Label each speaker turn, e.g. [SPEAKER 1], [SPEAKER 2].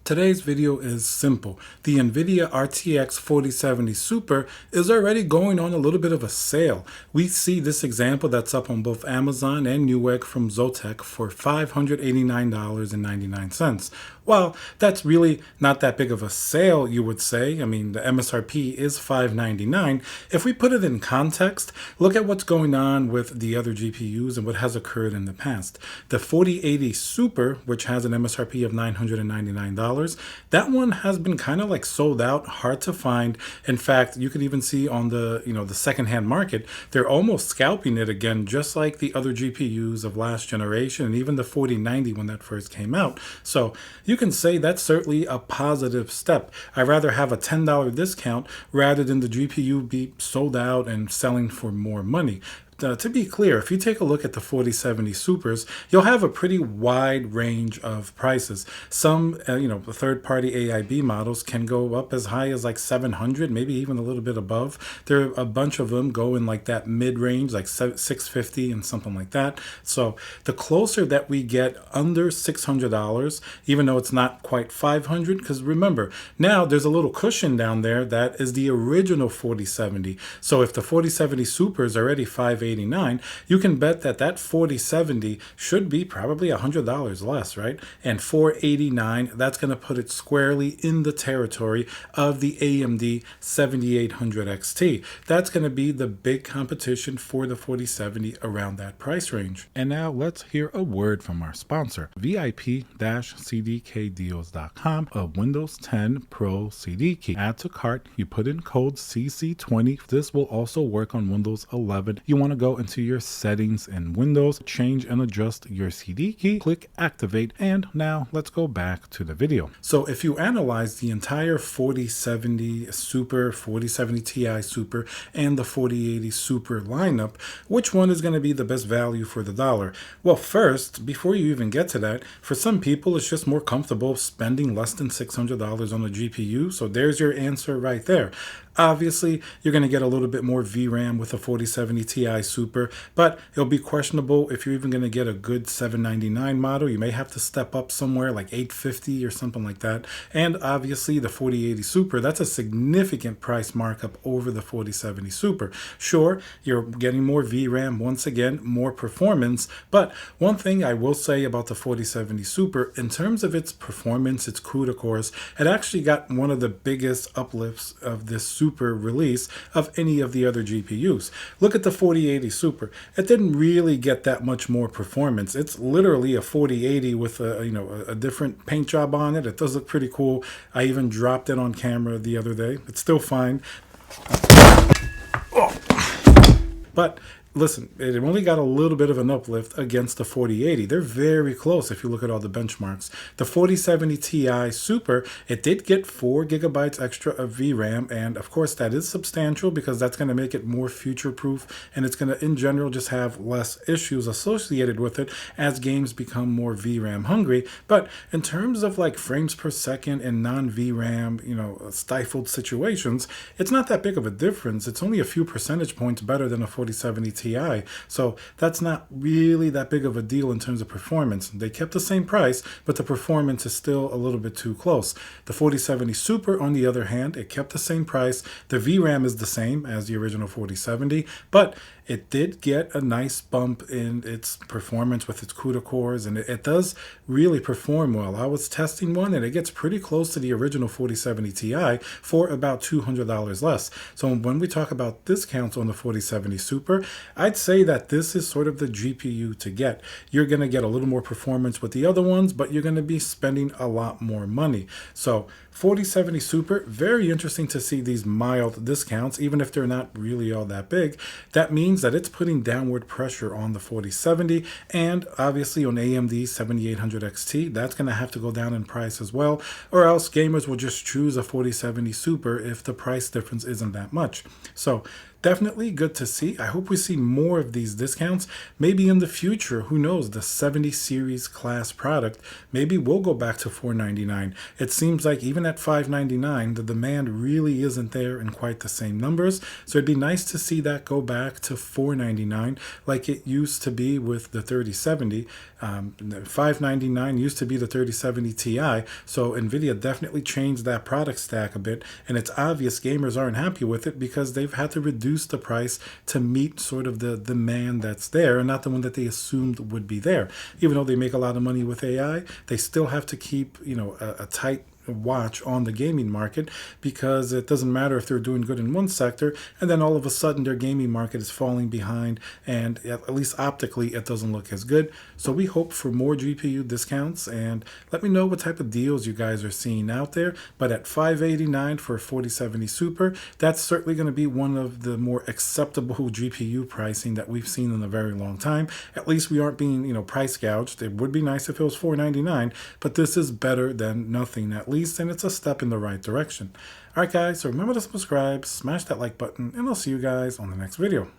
[SPEAKER 1] Today's video is simple. The Nvidia RTX 4070 Super is already going on a little bit of a sale. We see this example that's up on both Amazon and Newegg from Zotac for $589.99. Well, that's really not that big of a sale, you would say. I mean, the MSRP is $599. If we put it in context, look at what's going on with the other GPUs and what has occurred in the past. The 4080 Super, which has an MSRP of $999, that one has been kind of like sold out, hard to find. In fact, you could even see on the, the secondhand market, they're almost scalping it again, just like the other GPUs of last generation and even the 4090 when that first came out. So you can say that's certainly a positive step. I'd rather have a $10 discount rather than the GPU be sold out and selling for more money. To be clear, if you take a look at the 4070 Supers, you'll have a pretty wide range of prices. Some, third-party AIB models can go up as high as like 700, maybe even a little bit above. There are a bunch of them go in like that mid-range, like 650 and something like that. So the closer that we get under $600, even though it's not quite 500, because remember, now there's a little cushion down there that is the original 4070. So if the 4070 Super is already $589, you can bet that that 4070 should be probably $100 less, right? And $489, that's going to put it squarely in the territory of the AMD 7800 XT. That's going to be the big competition for the 4070 around that price range. And now let's hear a word from our sponsor, VIP-CDKdeals.com, a Windows 10 Pro CD key. Add to cart, you put in code CC20. This will also work on Windows 11. You want to go into your settings in Windows, change and adjust your CD key, click activate, and now let's go back to the video. So if you analyze the entire 4070 Super, 4070 Ti Super, and the 4080 Super lineup, which one is going to be the best value for the dollar? Well, first, before you even get to that, for some people it's just more comfortable spending less than $600 on a GPU, so there's your answer right there. Obviously, you're going to get a little bit more VRAM with a 4070 Ti Super, but it'll be questionable if you're even going to get a good $799 model. You may have to step up somewhere like $850 or something like that. And obviously, the 4080 Super, that's a significant price markup over the 4070 Super. Sure, you're getting more VRAM, once again, more performance, but one thing I will say about the 4070 Super, in terms of its performance, its CUDA cores, it actually got one of the biggest uplifts of this Super release of any of the other GPUs. Look at the 4080 Super. It didn't really get that much more performance. It's literally a 4080 with a different paint job on it. It does look pretty cool. I even dropped it on camera the other day. It's still fine. But listen, it only got a little bit of an uplift against the 4080. They're very close if you look at all the benchmarks. The 4070 Ti Super, it did get 4 gigabytes extra of VRAM, and of course that is substantial because that's going to make it more future-proof, and it's going to, in general, just have less issues associated with it as games become more VRAM hungry. But in terms of like frames per second and non-VRAM, stifled situations, it's not that big of a difference. It's only a few percentage points better than a 4070 Ti. So that's not really that big of a deal in terms of performance. They kept the same price, but the performance is still a little bit too close. The 4070 Super, on the other hand, it kept the same price. The VRAM is the same as the original 4070, but it did get a nice bump in its performance with its CUDA cores, and it does really perform well. I was testing one, and it gets pretty close to the original 4070 Ti for about $200 less. So when we talk about discounts on the 4070 Super, I'd say that this is sort of the GPU to get. You're going to get a little more performance with the other ones, but you're going to be spending a lot more money. So 4070 Super, very interesting to see these mild discounts, even if they're not really all that big. That means that it's putting downward pressure on the 4070 and obviously on AMD 7800 XT. That's going to have to go down in price as well, or else gamers will just choose a 4070 Super if the price difference isn't that much. So Definitely good to see. I hope we see more of these discounts. Maybe in the future, who knows, the 70 series class product, maybe we'll go back to $499. It seems like even at $599, the demand really isn't there in quite the same numbers. So it'd be nice to see that go back to $499 like it used to be with the 3070. The $599 used to be the 3070 Ti. So Nvidia definitely changed that product stack a bit. And it's obvious gamers aren't happy with it because they've had to reduce the price to meet sort of the demand that's there and not the one that they assumed would be there. Even though they make a lot of money with AI, they still have to keep, a tight watch on the gaming market, because it doesn't matter if they're doing good in one sector and then all of a sudden their gaming market is falling behind, and at least optically it doesn't look as good. So we hope for more GPU discounts, and let me know what type of deals you guys are seeing out there. But at $589 for a 4070 Super, that's certainly going to be one of the more acceptable GPU pricing that we've seen in a very long time. At least we aren't being price gouged. It would be nice if it was $499, but this is better than nothing at least, and it's a step in the right direction. All right, guys, so remember to subscribe, smash that like button, and I'll see you guys on the next video.